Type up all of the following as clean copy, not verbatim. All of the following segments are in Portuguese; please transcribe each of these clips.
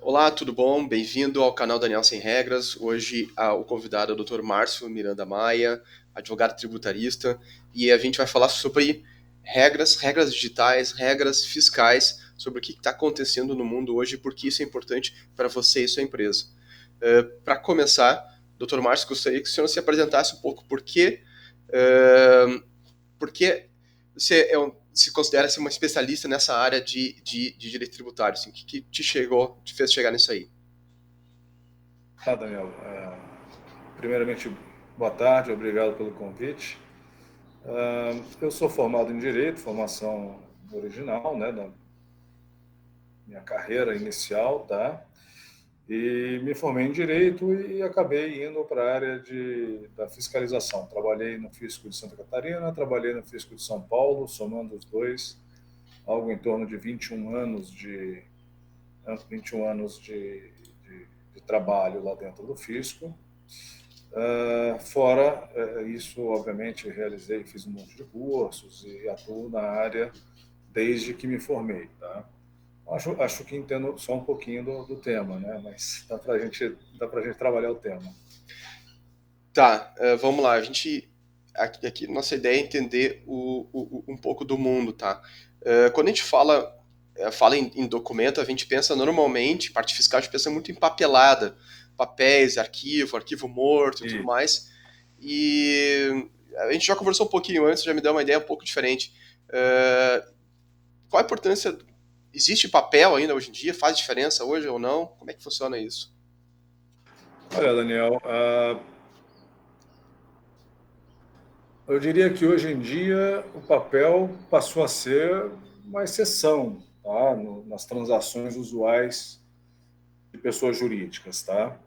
Olá, tudo bom? Bem-vindo ao canal Daniel Sem Regras. Hoje o convidado é o Dr. Márcio Miranda Maia, advogado tributarista, e a gente vai falar sobre regras digitais, regras fiscais, sobre o que está acontecendo no mundo hoje e por que isso é importante para você e sua empresa. Para começar, Dr. Márcio, gostaria que o senhor se apresentasse um pouco porque você se considera assim, uma especialista nessa área de direito tributário. Assim, o que te fez chegar nisso aí? Tá, Daniel. Primeiramente, boa tarde, obrigado pelo convite. Eu sou formado em Direito, formação original, né, da minha carreira inicial, tá? E me formei em Direito e acabei indo para a área da fiscalização. Trabalhei no Fisco de Santa Catarina, trabalhei no Fisco de São Paulo, somando os dois, algo em torno de 21 anos 21 anos de trabalho lá dentro do Fisco. Fora isso, obviamente, realizei, fiz um monte de cursos e atuo na área desde que me formei, tá? Acho que entendo só um pouquinho do tema, né? Mas dá pra gente trabalhar o tema. Tá, vamos lá. Aqui nossa ideia é entender um pouco do mundo, tá? Quando a gente fala em documento, a gente pensa normalmente, parte fiscal, a gente pensa muito em papelada, papéis, arquivo morto e tudo E, mais. E a gente já conversou um pouquinho antes, já me deu uma ideia um pouco diferente. Uh, Qual a importância? Existe papel ainda hoje em dia? Faz diferença hoje ou não? Como é que funciona isso? olha, Daniel, eu diria que hoje em dia o papel passou a ser uma exceção, tá? Nas transações usuais de pessoas jurídicas, tá?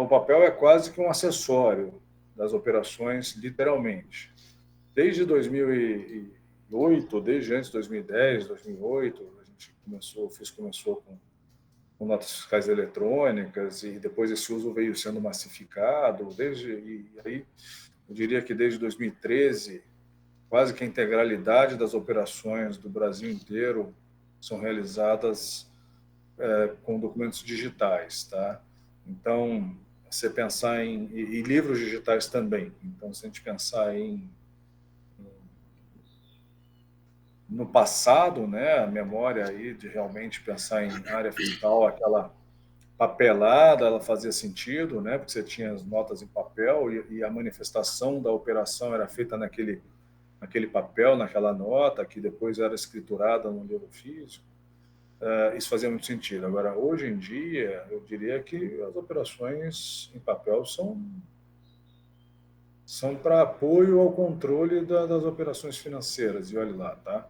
O papel é quase que um acessório das operações, literalmente. Desde 2008, desde antes de 2010, 2008, a gente começou, o FIS começou com notas fiscais eletrônicas e depois esse uso veio sendo massificado. E aí, eu diria que desde 2013, quase que a integralidade das operações do Brasil inteiro são realizadas com documentos digitais, tá? Então, você pensar e livros digitais também. Então, se a gente pensar no passado, né, a memória aí de realmente pensar em área fiscal, aquela papelada, ela fazia sentido, né, porque você tinha as notas em papel e a manifestação da operação era feita naquele papel, naquela nota, que depois era escriturada no livro físico. Isso fazia muito sentido. Agora, hoje em dia, eu diria que as operações em papel são para apoio ao controle das operações financeiras, e olhe lá, tá?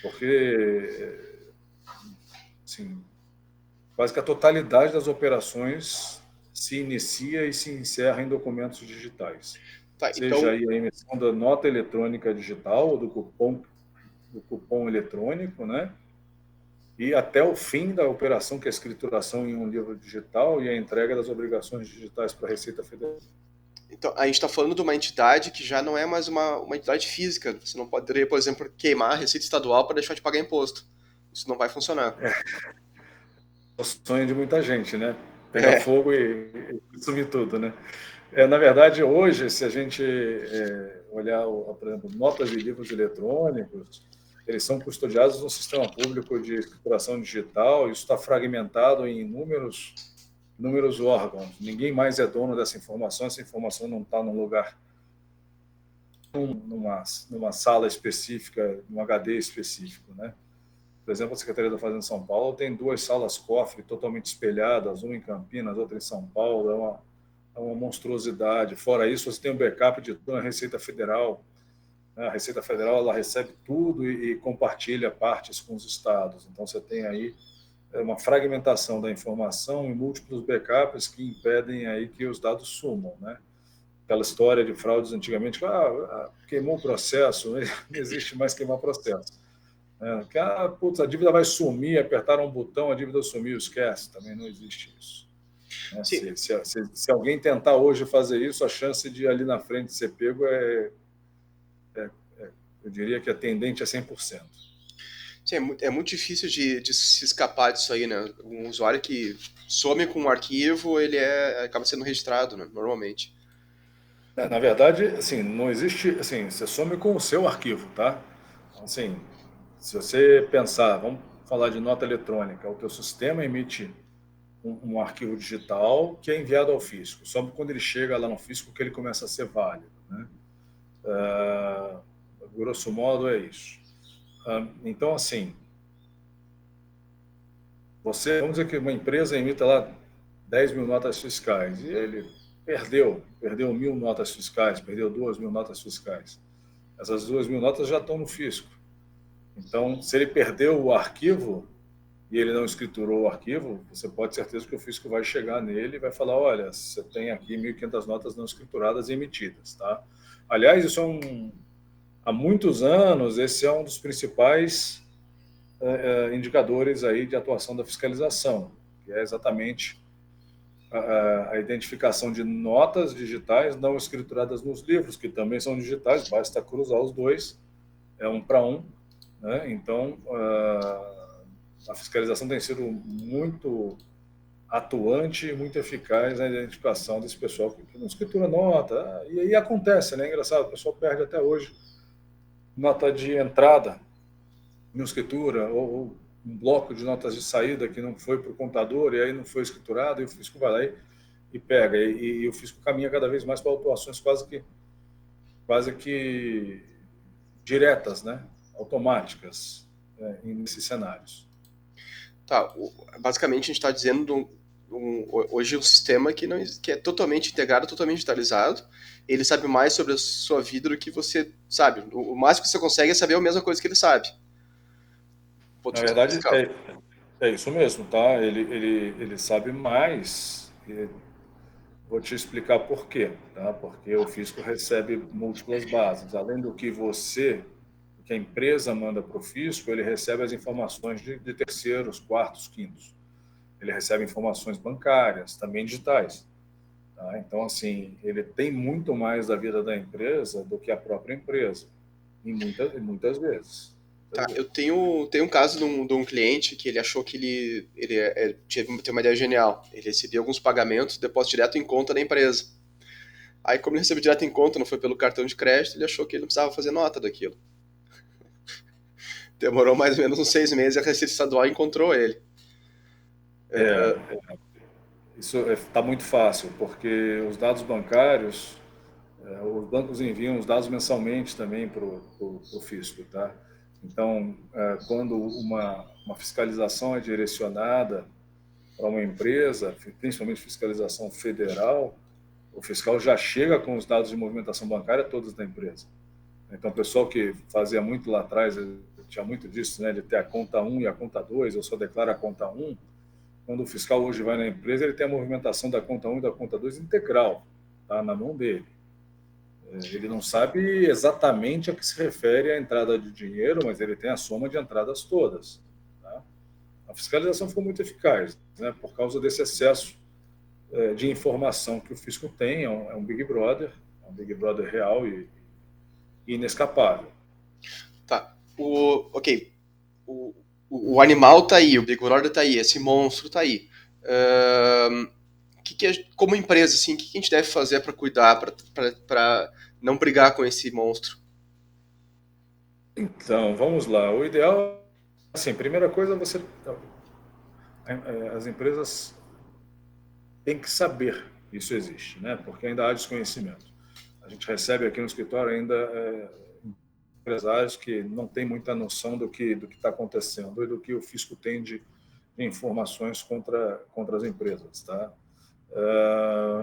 Porque, assim, quase que a totalidade das operações se inicia e se encerra em documentos digitais. Tá, Seja então, aí a emissão da nota eletrônica digital ou do cupom eletrônico, né? E até o fim da operação, que é a escrituração em um livro digital e a entrega das obrigações digitais para a Receita Federal. Então, a gente está falando de uma entidade que já não é mais uma entidade física. Você não poderia, por exemplo, queimar a Receita Estadual para deixar de pagar imposto. Isso não vai funcionar. É o sonho de muita gente, né? Pegar É, fogo e sumir tudo, né? Na verdade, hoje, se a gente olhar, por exemplo, notas e livros eletrônicos, eles são custodiados no sistema público de escrituração digital. Isso está fragmentado em inúmeros órgãos. Ninguém mais é dono dessa informação. Essa informação não está num lugar, numa sala específica, num HD específico, né? Por exemplo, a Secretaria da Fazenda de São Paulo tem duas salas cofre totalmente espelhadas, uma em Campinas, outra em São Paulo. É uma monstruosidade. Fora isso, você tem um backup de toda a Receita Federal. Né? A Receita Federal ela recebe tudo e compartilha partes com os estados. Então, você tem aí uma fragmentação da informação e múltiplos backups que impedem aí que os dados sumam, né? Aquela história de fraudes antigamente, queimou o processo, não existe mais queimar processo. Que putz, a dívida vai sumir, apertaram um botão, a dívida sumiu, esquece, também não existe isso. Né? sim, Se alguém tentar hoje fazer isso, a chance de ali na frente ser pego eu diria que é tendente a 100%. Sim, é muito difícil de se escapar disso aí, né? Um usuário que some com um arquivo, acaba sendo registrado, né? Normalmente. Na verdade, assim, não existe, assim, você some com o seu arquivo, tá? Então, assim, se você pensar, vamos falar de nota eletrônica, o teu sistema emite um arquivo digital que é enviado ao fisco. Só quando ele chega lá no fisco que ele começa a ser válido, né? Grosso modo é isso. Então, assim, vamos dizer que uma empresa emita lá 10 mil notas fiscais e ele perdeu 1.000 notas fiscais, perdeu 2.000 notas fiscais. Essas 2.000 notas já estão no fisco. Então, se ele perdeu o arquivo e ele não escriturou o arquivo, você pode ter certeza que o fisco vai chegar nele e vai falar, olha, você tem aqui 1.500 notas não escrituradas e emitidas, tá? Aliás, há muitos anos, esse é um dos principais indicadores aí de atuação da fiscalização, que é exatamente a identificação de notas digitais não escrituradas nos livros, que também são digitais, basta cruzar os dois, é um para um, né? Então, a fiscalização tem sido muito atuante e muito eficaz na identificação desse pessoal que não escritura nota. E aí acontece, né? É engraçado, o pessoal perde até hoje nota de entrada não escritura, ou um bloco de notas de saída que não foi para o contador e aí não foi escriturado, e o fisco vai lá e pega. E o fisco caminha cada vez mais para autuações quase que diretas, né? Automáticas, nesses cenários. Tá, basicamente a gente está dizendo hoje um sistema que é totalmente integrado, totalmente digitalizado. Ele sabe mais sobre a sua vida do que você sabe. O máximo que você consegue é saber a mesma coisa que ele sabe. Ponto Na de vista verdade, fiscal. é isso mesmo, tá? Ele sabe mais. Vou te explicar por quê, tá? Porque o fisco recebe múltiplas bases. Além do que a empresa manda para o fisco, ele recebe as informações de terceiros, quartos, quintos. Ele recebe informações bancárias, também digitais. Tá? Então, assim, ele tem muito mais da vida da empresa do que a própria empresa, muitas vezes. Tá, eu tenho um caso de um cliente que ele achou que teve uma ideia genial. Ele recebia alguns pagamentos, depósito direto em conta da empresa. Aí, como ele recebeu direto em conta, não foi pelo cartão de crédito, ele achou que ele não precisava fazer nota daquilo. Demorou mais ou menos uns 6 meses e a Receita Estadual encontrou ele. É, isso está muito fácil, porque os dados bancários, os bancos enviam os dados mensalmente também para o fisco, tá? Então, quando uma fiscalização é direcionada para uma empresa, principalmente fiscalização federal, o fiscal já chega com os dados de movimentação bancária todos da empresa. Então, o pessoal que fazia muito lá atrás, tinha muito disso, né, de ter a conta 1 e a conta 2, eu só declaro a conta 1. Quando o fiscal hoje vai na empresa, ele tem a movimentação da conta 1 e da conta 2 integral, tá, na mão dele. Ele não sabe exatamente a que se refere a entrada de dinheiro, mas ele tem a soma de entradas todas. Tá? A fiscalização ficou muito eficaz, né, por causa desse excesso de informação que o fisco tem. É um Big Brother, real e inescapável. Tá. Ok. O animal tá aí, o Big Brother tá aí, esse monstro tá aí. Como empresa, assim, o que a gente deve fazer para cuidar, para não brigar com esse monstro? Então, vamos lá. O ideal, assim, primeira coisa, as empresas têm que saber que isso existe, né? Porque ainda há desconhecimento. A gente recebe aqui no escritório ainda empresários que não têm muita noção do que está acontecendo e do que o fisco tem de informações contra as empresas, tá?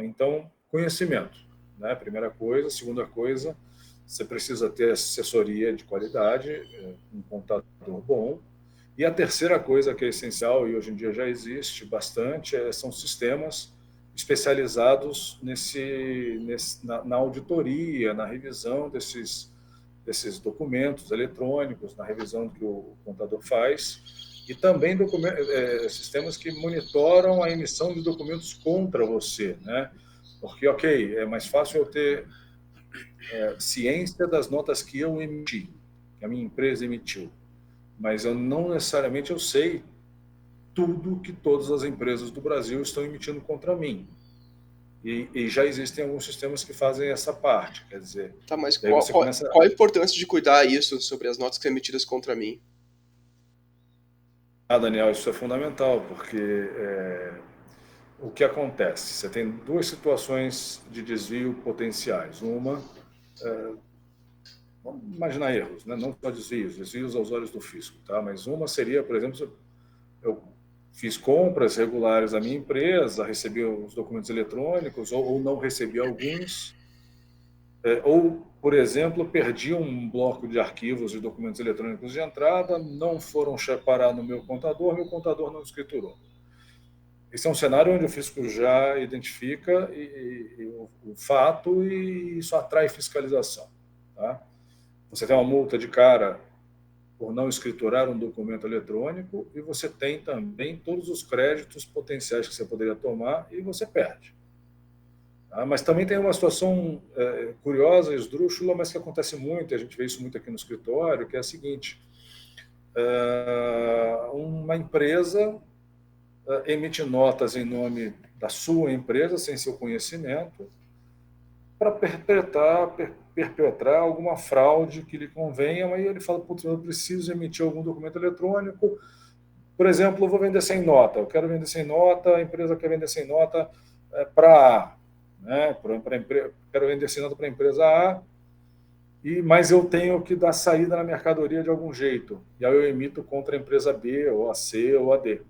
Então, conhecimento, né? Primeira coisa. Segunda coisa, você precisa ter assessoria de qualidade, um contador bom. E a terceira coisa que é essencial, e hoje em dia já existe bastante, são sistemas especializados na auditoria, na revisão desses documentos eletrônicos, na revisão que o contador faz, e também sistemas que monitoram a emissão de documentos contra você, né? Porque, ok, é mais fácil eu ter ciência das notas que eu emiti, que a minha empresa emitiu. mas eu não necessariamente eu sei tudo que todas as empresas do Brasil estão emitindo contra mim. E já existem alguns sistemas que fazem essa parte, quer dizer, Tá, mas daí você começa. qual a importância de cuidar isso sobre as notas que são emitidas contra mim? Daniel, isso é fundamental, porque o que acontece? Você tem duas situações de desvio potenciais. Uma, vamos imaginar erros, né? Não só desvios, desvios aos olhos do fisco, tá? Mas uma seria, por exemplo, eu fiz compras regulares da minha empresa, recebi os documentos eletrônicos ou não recebi alguns, ou, por exemplo, perdi um bloco de arquivos de documentos eletrônicos de entrada, não foram parar no meu contador não escriturou. Esse é um cenário onde o fisco já identifica o fato e isso atrai fiscalização. Tá? Você tem uma multa de cara por não escriturar um documento eletrônico e você tem também todos os créditos potenciais que você poderia tomar e você perde. Tá? Mas também tem uma situação curiosa, esdrúxula, mas que acontece muito, e a gente vê isso muito aqui no escritório, que é a seguinte: uma empresa emite notas em nome da sua empresa, sem seu conhecimento, para perpetrar alguma fraude que lhe convenha, aí ele fala, putz, eu preciso emitir algum documento eletrônico, por exemplo, eu vou vender sem nota, eu quero vender sem nota, a empresa quer vender sem nota para A, né? Quero vender sem nota para a empresa A, mas eu tenho que dar saída na mercadoria de algum jeito, e aí eu emito contra a empresa B, ou a C, ou a D.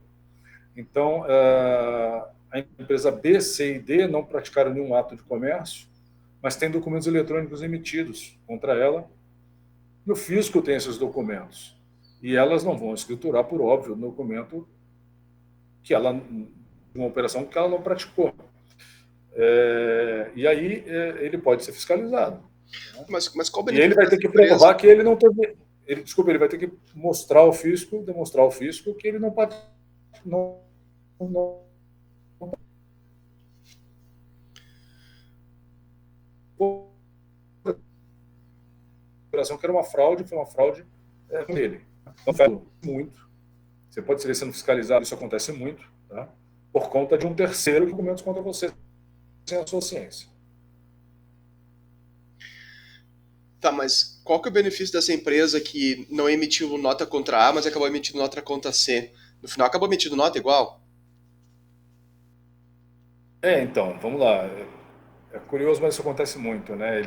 Então, a empresa B, C e D não praticaram nenhum ato de comércio, mas tem documentos eletrônicos emitidos contra ela, e o fisco tem esses documentos. E elas não vão escriturar, por óbvio, o documento que ela, uma operação que ela não praticou. E aí ele pode ser fiscalizado. Mas qual o E ele benefício vai ter dessa que empresa? provar que ele não teve. Ele vai ter que mostrar ao fisco, demonstrar ao fisco que ele não pode. Não operação que era uma fraude, foi uma fraude dele. Então, muito. Você pode ser sendo fiscalizado, isso acontece muito, tá? Por conta de um terceiro que comenta contra você sem a sua ciência. Tá, mas qual que é o benefício dessa empresa que não emitiu nota contra A, mas acabou emitindo nota contra C? No final acabou emitindo nota igual? Então, vamos lá. É curioso, mas isso acontece muito, né?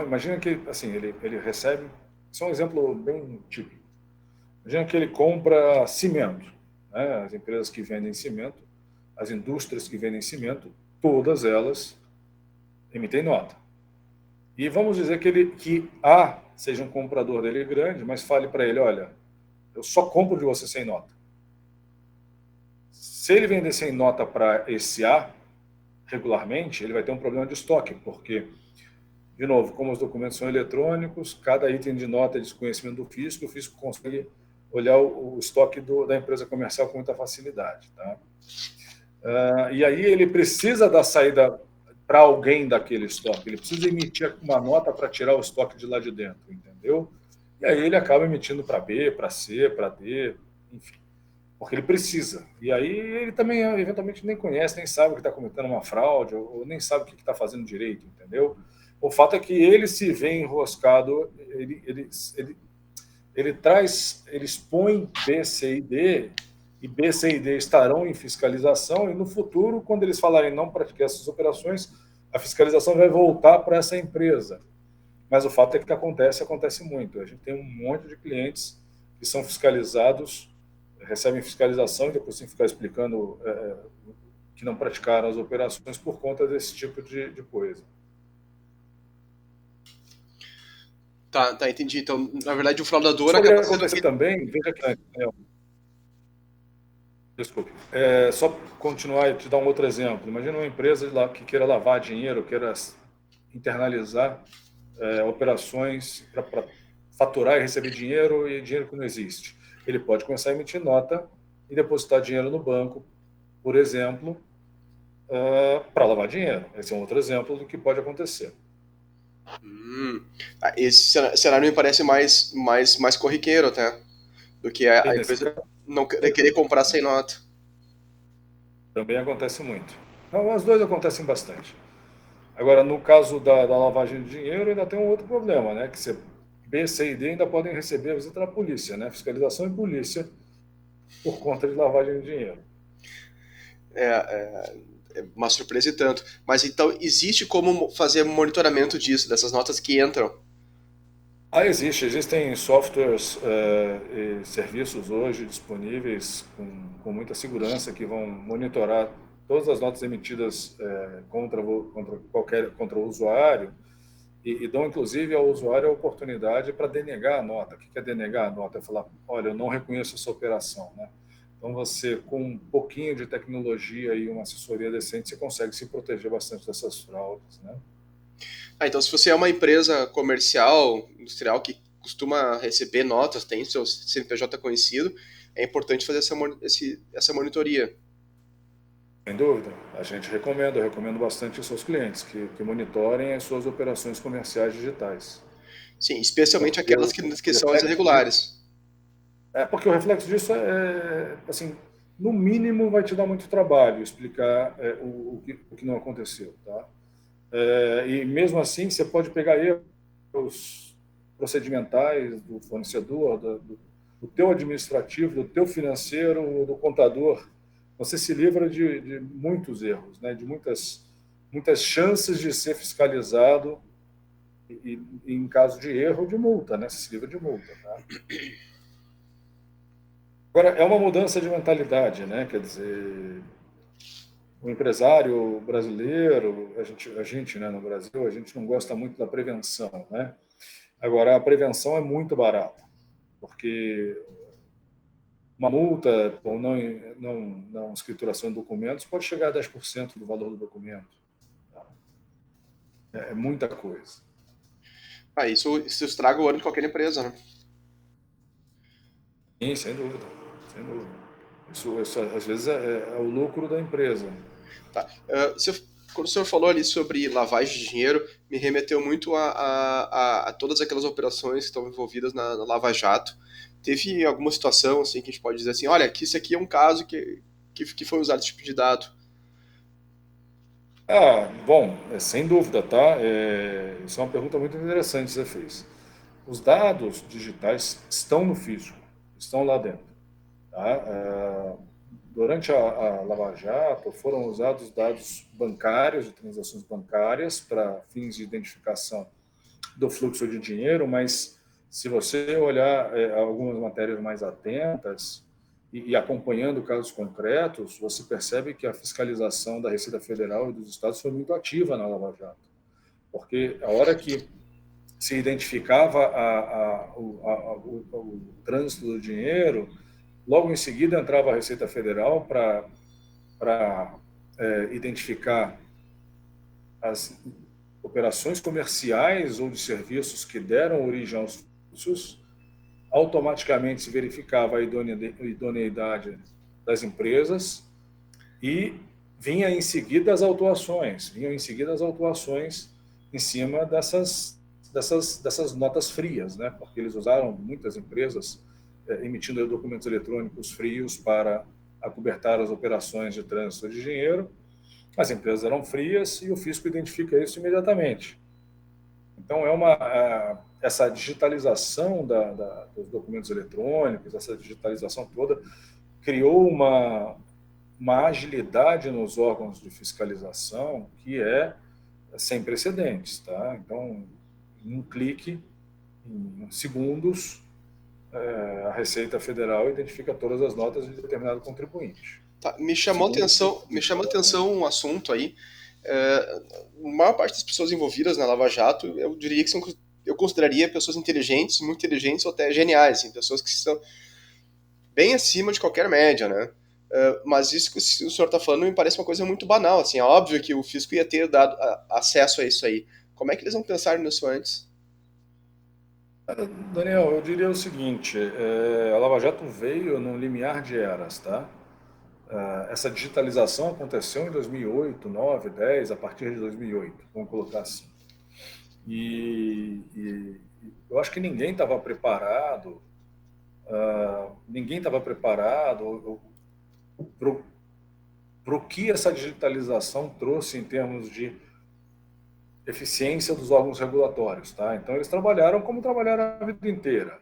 Imagina que, assim, ele recebe. Isso é um exemplo bem típico. Imagina que ele compra cimento, né? As empresas que vendem cimento, as indústrias que vendem cimento, todas elas emitem nota. E vamos dizer que A seja um comprador dele grande, mas fale para ele, olha, eu só compro de você sem nota. Se ele vender sem nota para esse A regularmente, ele vai ter um problema de estoque, porque, de novo, como os documentos são eletrônicos, cada item de nota é desconhecimento do fisco, o fisco consegue olhar o estoque da empresa comercial com muita facilidade. Tá? E aí ele precisa dar saída para alguém daquele estoque, ele precisa emitir uma nota para tirar o estoque de lá de dentro, entendeu? E aí ele acaba emitindo para B, para C, para D, enfim, porque ele precisa. E aí ele também, eventualmente, nem conhece, nem sabe que está cometendo uma fraude, ou nem sabe o que está fazendo direito, entendeu? O fato é que ele se vê enroscado, ele expõe B, C e D, e B, C e D estarão em fiscalização, e no futuro, quando eles falarem não praticar essas operações, a fiscalização vai voltar para essa empresa. Mas o fato é que acontece muito. A gente tem um monte de clientes que são fiscalizados, recebem fiscalização e depois tem que ficar explicando que não praticaram as operações por conta desse tipo de coisa. Tá, entendi. Então, na verdade, o fraudador Isso acaba poderia sendo acontecer aquele. também, veja que desculpe. Só continuar e te dar um outro exemplo. Imagina uma empresa lá que queira lavar dinheiro, queira internalizar operações para faturar e receber dinheiro e dinheiro que não existe. Ele pode começar a emitir nota e depositar dinheiro no banco, por exemplo, para lavar dinheiro. Esse é um outro exemplo do que pode acontecer. Esse cenário me parece mais corriqueiro até. do que E a nesse empresa caso, não querer comprar sem nota. também acontece muito. Então, as duas acontecem bastante. Agora, no caso da lavagem de dinheiro, ainda tem um outro problema, né? Que você, B, C e D ainda podem receber a visita da polícia, né? Fiscalização e polícia por conta de lavagem de dinheiro. É uma surpresa e tanto. Mas então, existe como fazer monitoramento disso, dessas notas que entram? Existem softwares e serviços hoje disponíveis com muita segurança que vão monitorar todas as notas emitidas contra o usuário e dão inclusive ao usuário a oportunidade para denegar a nota. O que é denegar a nota? É falar, olha, eu não reconheço essa operação, né? Então você, com um pouquinho de tecnologia e uma assessoria decente, você consegue se proteger bastante dessas fraudes, né? Então, se você é uma empresa comercial, industrial, que costuma receber notas, tem seu CNPJ conhecido, é importante fazer essa monitoria. Sem dúvida. A gente recomenda, eu recomendo bastante isso aos clientes, que monitorem as suas operações comerciais digitais. Sim, especialmente Porque aquelas o que são as reflexo disso, irregulares. porque o reflexo disso assim, no mínimo vai te dar muito trabalho explicar o que não aconteceu, tá? E mesmo assim, você pode pegar erros procedimentais do fornecedor, do teu administrativo, do teu financeiro, do contador. Você se livra de muitos erros, né? De muitas chances de ser fiscalizado e em caso de erro, de multa, né? Você se livra de multa, tá? Agora, é uma mudança de mentalidade, né? Quer dizer, o empresário brasileiro, a gente, né, no Brasil, a gente não gosta muito da prevenção, né? Agora, a prevenção é muito barata, porque uma multa por não escrituração de documentos pode chegar a 10% do valor do documento. Tá? É muita coisa. Isso estraga o ano de qualquer empresa, né? Sim, sem dúvida. Sem dúvida. Isso às vezes, é o lucro da empresa. Tá. Quando o senhor falou ali sobre lavagem de dinheiro, me remeteu muito a todas aquelas operações que estão envolvidas na Lava Jato. Teve alguma situação assim que a gente pode dizer assim, olha, que isso aqui é um caso que foi usado esse tipo de dado? Bom, sem dúvida, tá? Isso é uma pergunta muito interessante que você fez. Os dados digitais estão no físico, estão lá dentro. Tá? Durante a Lava Jato, foram usados dados bancários, de transações bancárias, para fins de identificação do fluxo de dinheiro, mas se você olhar algumas matérias mais atentas e acompanhando casos concretos, você percebe que a fiscalização da Receita Federal e dos estados foi muito ativa na Lava Jato. Porque a hora que se identificava o trânsito do dinheiro, logo em seguida entrava a Receita Federal para identificar as operações comerciais ou de serviços que deram origem aos fluxos, automaticamente se verificava a idoneidade das empresas e vinham em seguida as autuações em cima dessas notas frias, né? Porque eles usaram muitas empresas emitindo documentos eletrônicos frios para acobertar as operações de trânsito de dinheiro. As empresas eram frias e o fisco identifica isso imediatamente. Então, essa digitalização dos documentos eletrônicos, essa digitalização toda, criou uma agilidade nos órgãos de fiscalização que é sem precedentes. Tá? Então, em um clique, em segundos, a Receita Federal identifica todas as notas de determinado contribuinte. Tá, Segundos me chamou de atenção um assunto aí. A maior parte das pessoas envolvidas na Lava Jato, eu diria que eu consideraria pessoas inteligentes, muito inteligentes ou até geniais, assim, pessoas que estão bem acima de qualquer média, né? Mas isso que o senhor está falando me parece uma coisa muito banal, assim, é óbvio que o fisco ia ter dado acesso a isso aí. Como é que eles não pensaram nisso antes? Daniel, eu diria o seguinte: a Lava Jato veio num limiar de eras, tá? Essa digitalização aconteceu em 2008, 9, 10, a partir de 2008, vamos colocar assim. E eu acho que ninguém estava preparado ninguém estava preparado para o que essa digitalização trouxe em termos de eficiência dos órgãos regulatórios. Tá? Então, eles trabalharam como trabalharam a vida inteira.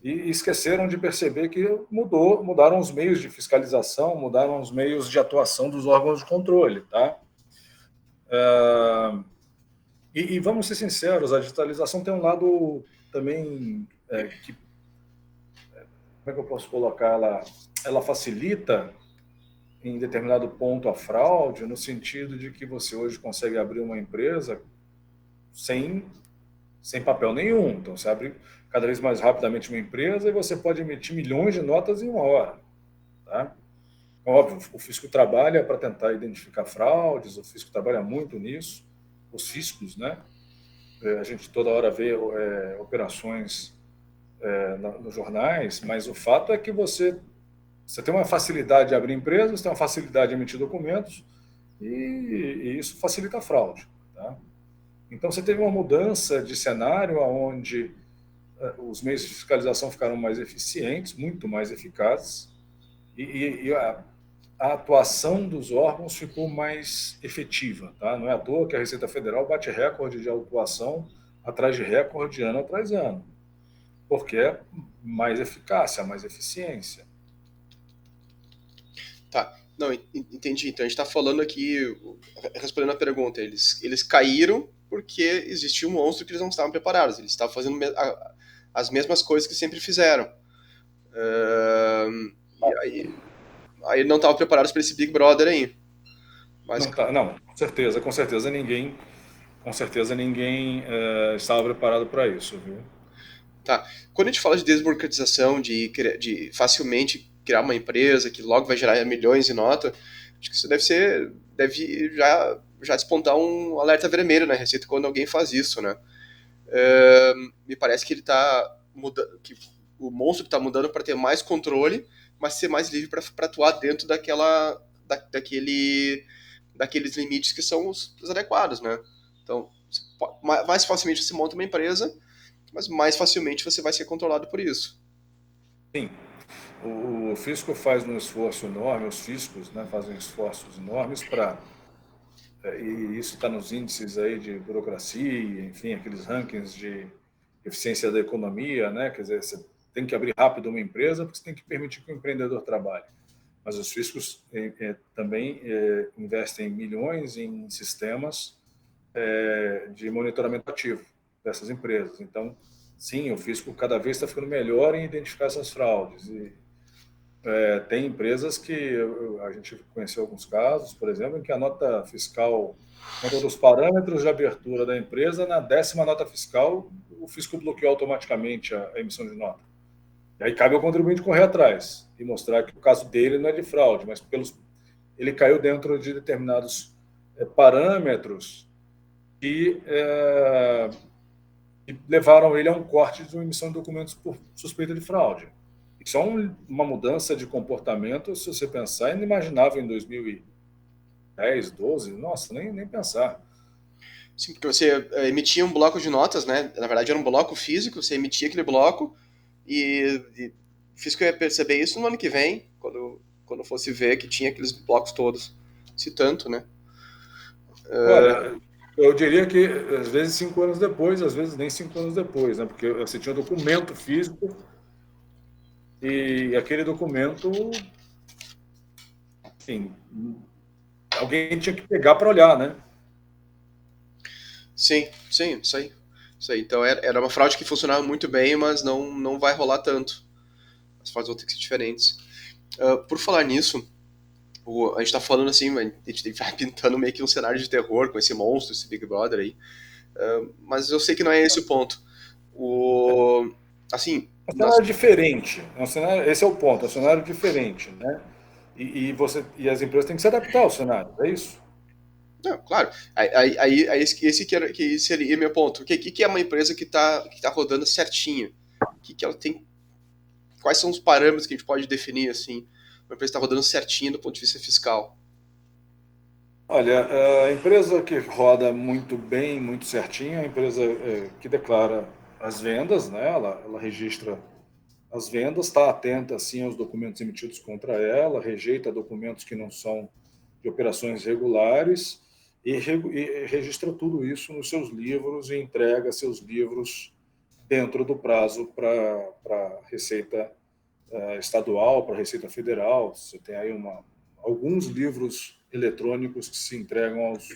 E esqueceram de perceber que mudaram os meios de fiscalização, mudaram os meios de atuação dos órgãos de controle. Tá? E vamos ser sinceros, a digitalização tem um lado também como é que eu posso colocar? Ela facilita em determinado ponto a fraude, no sentido de que você hoje consegue abrir uma empresa sem papel nenhum. Então, você abre cada vez mais rapidamente uma empresa e você pode emitir milhões de notas em uma hora. Tá? Óbvio, o fisco trabalha para tentar identificar fraudes, o fisco trabalha muito nisso, os fiscos, né? A gente toda hora vê operações nos jornais, mas o fato é que você tem uma facilidade de abrir empresas, tem uma facilidade de emitir documentos e isso facilita a fraude. Tá? Então, você teve uma mudança de cenário onde os meios de fiscalização ficaram mais eficientes, muito mais eficazes, e a atuação dos órgãos ficou mais efetiva. Tá? Não é à toa que a Receita Federal bate recorde de atuação atrás de recorde, ano atrás ano, porque é mais eficácia, mais eficiência. Tá, não, entendi. Então a gente está falando aqui, respondendo a pergunta, eles caíram porque existia um monstro que eles não estavam preparados, eles estavam fazendo as mesmas coisas que sempre fizeram. E aí não estavam preparados para esse Big Brother aí. Mas, Não, com certeza ninguém estava preparado para isso, viu? tá. Quando a gente fala de desburocratização, de facilmente criar uma empresa que logo vai gerar milhões de nota, acho que isso deve já despontar um alerta vermelho na Receita quando alguém faz isso, né? Me parece que ele tá mudando, que o monstro está mudando para ter mais controle, mas ser mais livre para atuar dentro daqueles limites que são os adequados, né? Então, mais facilmente você monta uma empresa, mas mais facilmente você vai ser controlado por isso. Sim. O fisco faz um esforço enorme, os fiscos, né, fazem esforços enormes para. E isso está nos índices aí de burocracia, enfim, aqueles rankings de eficiência da economia, né? Quer dizer, você tem que abrir rápido uma empresa porque você tem que permitir que o empreendedor trabalhe. Mas os fiscos também investem milhões em sistemas de monitoramento ativo dessas empresas. Então, sim, o fisco cada vez está ficando melhor em identificar essas fraudes. E tem empresas que a gente conheceu alguns casos, por exemplo, em que a nota fiscal, conta dos parâmetros de abertura da empresa, na 10ª nota fiscal, o fisco bloqueou automaticamente a emissão de nota. E aí cabe ao contribuinte correr atrás e mostrar que o caso dele não é de fraude, mas ele caiu dentro de determinados parâmetros que levaram ele a um corte de uma emissão de documentos por suspeita de fraude. Isso é uma mudança de comportamento, se você pensar, inimaginável em 2010, 12, nossa, nem pensar. Sim, porque você emitia um bloco de notas, né? Na verdade era um bloco físico, você emitia aquele bloco e o fisco ia perceber isso no ano que vem, quando fosse ver que tinha aqueles blocos todos. Se tanto, né? Olha, eu diria que às vezes 5 anos depois, às vezes nem 5 anos depois, né? Porque você tinha um documento físico e aquele documento, enfim, alguém tinha que pegar para olhar, né? Sim, isso aí. Isso aí. Então era uma fraude que funcionava muito bem, mas não vai rolar tanto. As fraudes vão ter que ser diferentes. Por falar nisso, a gente tá falando assim, a gente vai pintando meio que um cenário de terror com esse monstro, esse Big Brother aí. Mas eu sei que não é esse o ponto. Assim, É um cenário diferente. Esse é o ponto, é um cenário diferente, né? E as empresas têm que se adaptar ao cenário, é isso? não, claro. Que seria meu ponto. O que é uma empresa que tá rodando certinho? Que ela tem? Quais são os parâmetros que a gente pode definir assim? Uma empresa está rodando certinho do ponto de vista fiscal. Olha, a empresa que roda muito bem, muito certinho, é a empresa que declara as vendas, né? Ela registra as vendas, está atenta assim aos documentos emitidos contra ela, rejeita documentos que não são de operações regulares e registra tudo isso nos seus livros e entrega seus livros dentro do prazo para a Receita Estadual, para a Receita Federal. Você tem aí alguns livros eletrônicos que se entregam aos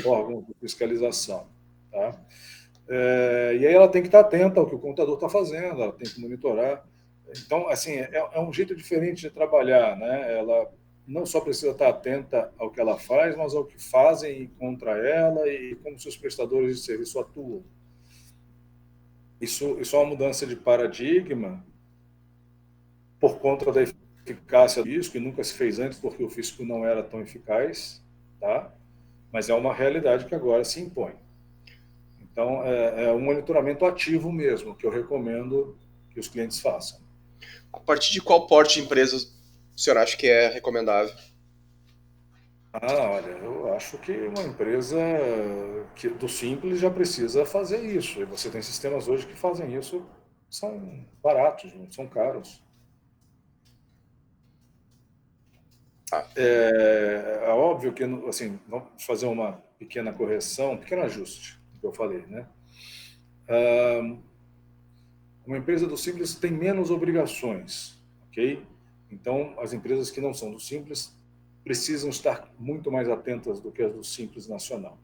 órgãos de fiscalização. Tá? E aí ela tem que estar atenta ao que o contador está fazendo, ela tem que monitorar. Então, assim, é um jeito diferente de trabalhar, né? Ela não só precisa estar atenta ao que ela faz, mas ao que fazem contra ela e como seus prestadores de serviço atuam. Isso é uma mudança de paradigma por conta da eficácia do fisco, e nunca se fez antes porque o fisco não era tão eficaz, tá? Mas é uma realidade que agora se impõe. Então, é um monitoramento ativo mesmo, que eu recomendo que os clientes façam. A partir de qual porte de empresa o senhor acha que é recomendável? Olha, eu acho que uma empresa do Simples já precisa fazer isso. E você tem sistemas hoje que fazem isso, são baratos, não são caros. Ah, É óbvio que, assim, vamos fazer uma pequena correção, um pequeno ajuste do que eu falei, né? Uma empresa do Simples tem menos obrigações, ok? Então, as empresas que não são do Simples precisam estar muito mais atentas do que as do Simples Nacional.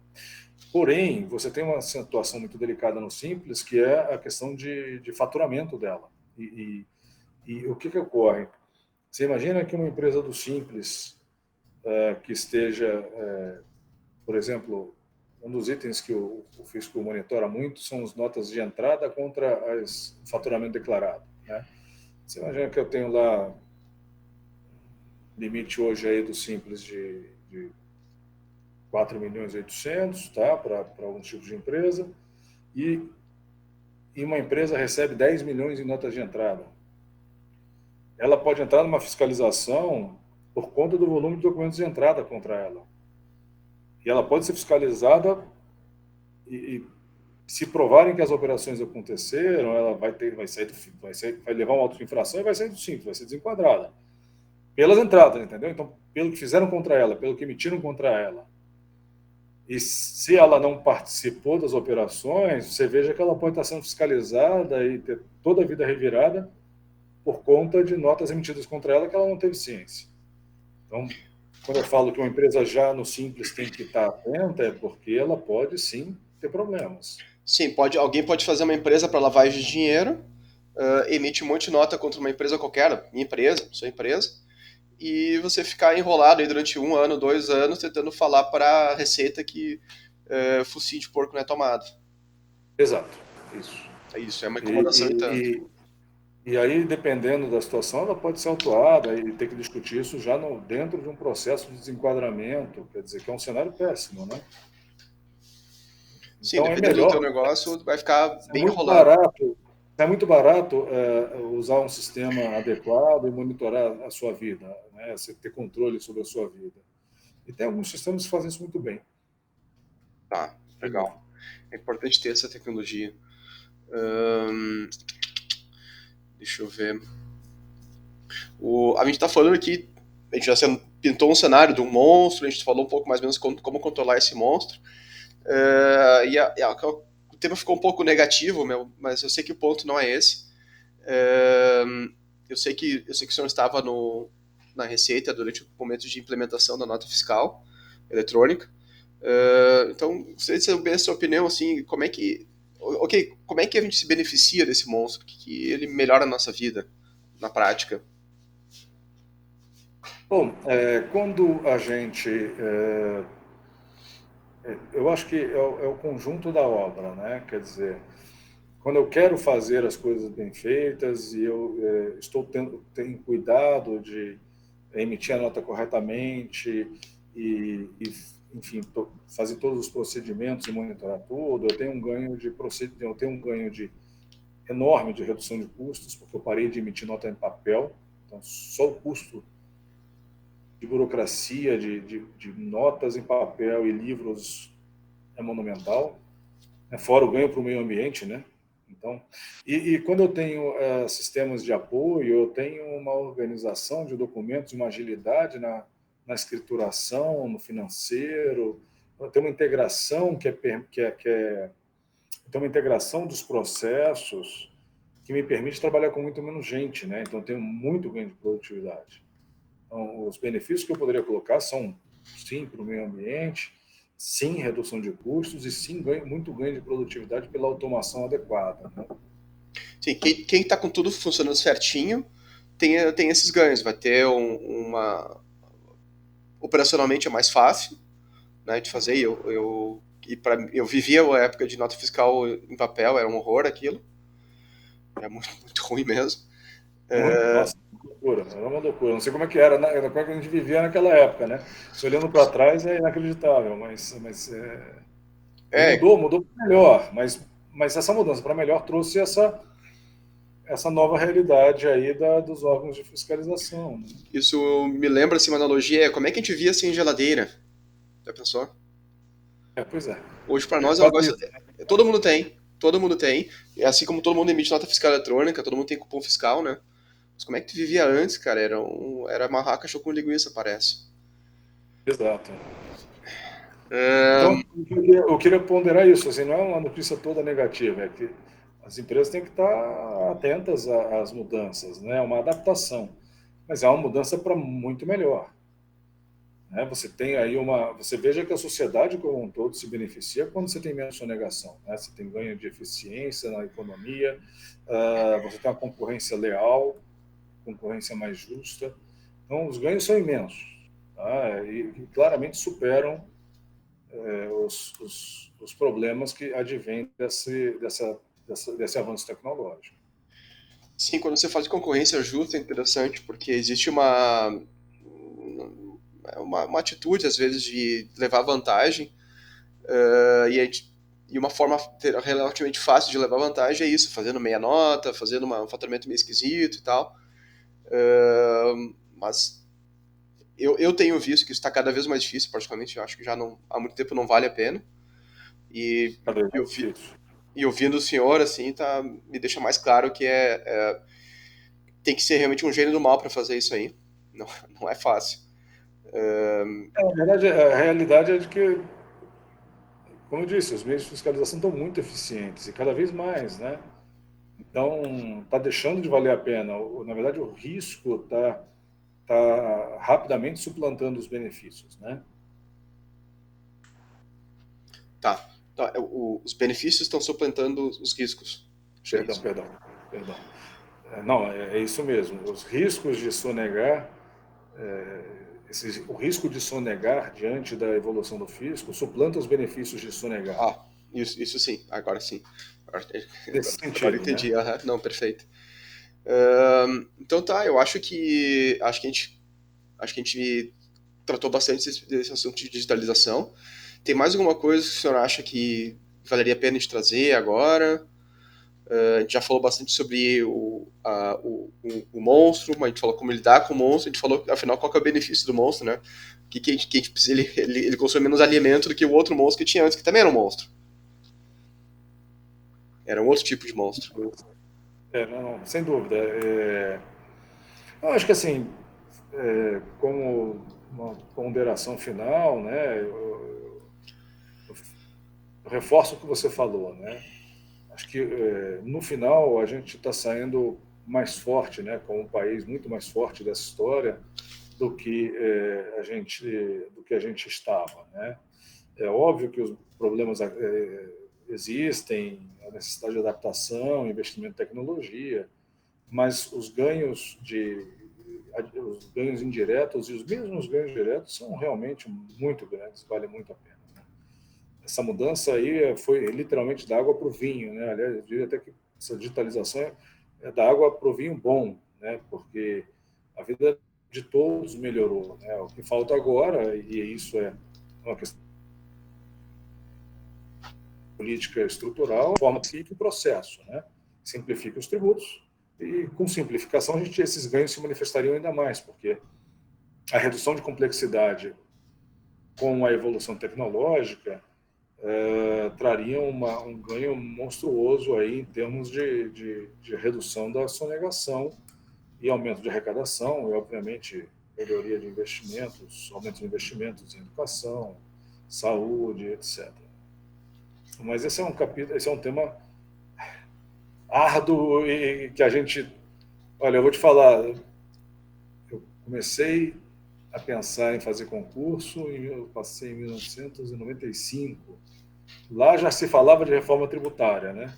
Porém, você tem uma situação muito delicada no Simples, que é a questão de faturamento dela. E o que ocorre? Você imagina que uma empresa do Simples que esteja, por exemplo, um dos itens que o fisco monitora muito são as notas de entrada contra o faturamento declarado, né? Você imagina que eu tenho lá limite hoje aí do Simples de 4 milhões e 800, tá? Para alguns tipos de empresa, e uma empresa recebe 10 milhões em notas de entrada. Ela pode entrar numa fiscalização por conta do volume de documentos de entrada contra ela. E ela pode ser fiscalizada e se provarem que as operações aconteceram, ela vai levar uma auto de infração e vai sair do Simples, vai ser desenquadrada. Pelas entradas, entendeu? Então, pelo que fizeram contra ela, pelo que emitiram contra ela. E se ela não participou das operações, você veja que ela pode estar sendo fiscalizada e ter toda a vida revirada por conta de notas emitidas contra ela que ela não teve ciência. Então, quando eu falo que uma empresa já no Simples tem que estar atenta, é porque ela pode sim ter problemas. sim, alguém pode fazer uma empresa para lavagem de dinheiro, emite um monte de nota contra uma empresa qualquer, minha empresa, sua empresa, e você ficar enrolado aí durante 1 ano, 2 anos, tentando falar para a Receita que focinho de porco não é tomado. Exato, isso. É isso, é uma E, incomodação e tanto. e, e aí, dependendo da situação, ela pode ser autuada e ter que discutir isso já dentro de um processo de desenquadramento, quer dizer, que é um cenário péssimo, né? Sim, Então é dependendo do teu melhor, negócio, vai ficar é bem muito enrolado. barato, é muito barato usar um sistema adequado e monitorar a sua vida, né? Você ter controle sobre a sua vida. E tem alguns sistemas que fazem isso muito bem. Tá, De novo. legal. É importante ter essa tecnologia. Deixa eu ver. A gente está falando aqui, a gente já pintou um cenário de um monstro, a gente falou um pouco mais ou menos como controlar esse monstro. O tema ficou um pouco negativo, mas eu sei que o ponto não é esse. Eu sei que o senhor estava na Receita durante o momento de implementação da nota fiscal eletrônica. Então, gostaria de saber a sua opinião, assim, como é que a gente se beneficia desse monstro? O que ele melhora a nossa vida na prática? Bom, quando a gente. Eu acho que é o conjunto da obra, né? Quer dizer, quando eu quero fazer as coisas bem feitas e eu tenho cuidado de emitir a nota corretamente e enfim, fazer todos os procedimentos e monitorar tudo, eu tenho um ganho enorme de redução de custos, porque eu parei de emitir nota em papel, então só o custo de burocracia, de notas em papel e livros é monumental, né? Fora o ganho para o meio ambiente, né? Então, e quando eu tenho sistemas de apoio, eu tenho uma organização de documentos, uma agilidade na escrituração, no financeiro, eu tenho uma integração tem uma integração dos processos que me permite trabalhar com muito menos gente, né? Então, eu tenho muito ganho de produtividade. Então, os benefícios que eu poderia colocar são, sim, para o meio ambiente, sim, redução de custos e sim, muito ganho de produtividade pela automação adequada, né? Sim, quem está com tudo funcionando certinho tem esses ganhos. Vai ter uma. Operacionalmente é mais fácil, né, de fazer. Eu vivia a época de nota fiscal em papel, era um horror aquilo. É muito, muito ruim mesmo. Muito, nossa, loucura, era uma loucura. Não sei como é que era, como é que a gente vivia naquela época, né? Se olhando para trás é inacreditável, e É, mudou para melhor, mas essa mudança para melhor trouxe essa nova realidade aí dos órgãos de fiscalização, né? isso me lembra assim, uma analogia, como é que a gente via sem geladeira? Já pensou? Pois é. Hoje para É nós é um quase negócio. isso. Todo mundo tem. Todo mundo tem. Assim como todo mundo emite nota fiscal eletrônica, todo mundo tem cupom fiscal, né? Mas como é que tu vivia antes, cara? Era marrar cachorro com linguiça, parece. Exato. Ahn, Então, eu queria ponderar isso, assim, não é uma notícia toda negativa, é que as empresas têm que estar atentas às mudanças, né? É uma adaptação, mas é uma mudança para muito melhor, né? Você tem aí você veja que a sociedade como um todo se beneficia quando você tem menos sonegação, né? Você tem ganho de eficiência na economia, você tem uma concorrência leal, concorrência mais justa, então os ganhos são imensos, tá? E claramente superam os problemas que advêm desse avanço tecnológico. sim, quando você fala de concorrência justa é interessante, porque existe uma atitude, às vezes, de levar vantagem, e uma forma relativamente fácil de levar vantagem é isso, fazendo meia nota, fazendo um faturamento meio esquisito e tal. Mas eu tenho visto que isso está cada vez mais difícil, particularmente, eu acho que já não, há muito tempo não vale a pena. E, Cada vez e, mais difícil. e ouvindo o senhor, assim, me deixa mais claro que tem que ser realmente um gênio do mal para fazer isso aí. Não, não é fácil. Na verdade, a realidade é de que, como eu disse, os meios de fiscalização estão muito eficientes e cada vez mais, né? Então, está deixando de valer a pena. Na verdade, o risco tá rapidamente suplantando os benefícios, né? Tá. Tá, os benefícios estão suplantando os riscos. Acho que é Perdão, isso. perdão, perdão. Não, é isso mesmo. Os riscos de sonegar, o risco de sonegar diante da evolução do fisco suplanta os benefícios de sonegar. Ah, isso sim, agora sim. Agora, Nesse agora sentido, né? entendi. Aham, não, perfeito. Então tá, eu acho que a gente tratou bastante desse assunto de digitalização. Tem mais alguma coisa que o senhor acha que valeria a pena a gente trazer agora? A gente já falou bastante sobre o monstro, a gente falou como lidar com o monstro, a gente falou, afinal, qual que é o benefício do monstro, né? Que a gente precisa, ele consome menos alimento do que o outro monstro que tinha antes, que também era um monstro. Era um outro tipo de monstro. Não, sem dúvida. Eu acho que assim, como uma ponderação final, né, eu reforço o que você falou, né? Acho que no final a gente está saindo mais forte, né, como um país muito mais forte dessa história do que a gente estava, né? É óbvio que os problemas existem, a necessidade de adaptação, investimento em tecnologia, mas os ganhos indiretos e os mesmos ganhos diretos são realmente muito grandes, vale muito a pena. Essa mudança aí foi literalmente da água para o vinho, né? Aliás, eu diria até que essa digitalização é da água para o vinho bom, né? Porque a vida de todos melhorou, né? O que falta agora, e isso é uma questão política estrutural, forma que simplifique o processo, né? Simplifique os tributos e com simplificação esses ganhos se manifestariam ainda mais, porque a redução de complexidade com a evolução tecnológica trariam um ganho monstruoso aí em termos de redução da sonegação e aumento de arrecadação, e obviamente melhoria de investimentos, aumento de investimentos em educação, saúde, etc. Mas esse é um capítulo, esse é um tema árduo e que a gente, olha, eu vou te falar, eu comecei a pensar em fazer concurso, eu passei em 1995. Lá já se falava de reforma tributária, né?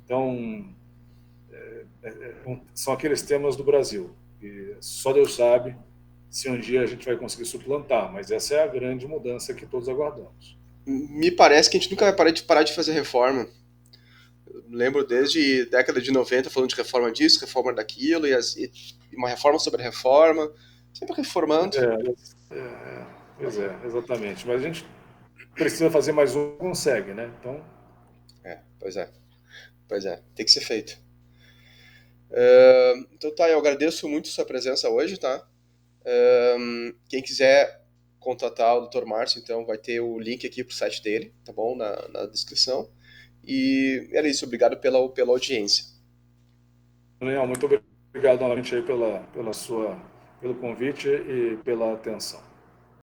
Então, são aqueles temas do Brasil, que só Deus sabe se um dia a gente vai conseguir suplantar, mas essa é a grande mudança que todos aguardamos. Me parece que a gente nunca vai parar de fazer reforma. Eu lembro desde década de 90 falando de reforma disso, reforma daquilo, e uma reforma sobre a reforma, sempre reformando. Pois é, exatamente. Mas a gente precisa fazer mais um, consegue, né? Então, Pois é, pois é, tem que ser feito. Então tá, eu agradeço muito a sua presença hoje, tá? Quem quiser contatar o Dr. Márcio, então vai ter o link aqui pro site dele, tá bom? Na descrição. E era isso, obrigado pela audiência. Daniel, muito obrigado novamente aí pelo convite e pela atenção.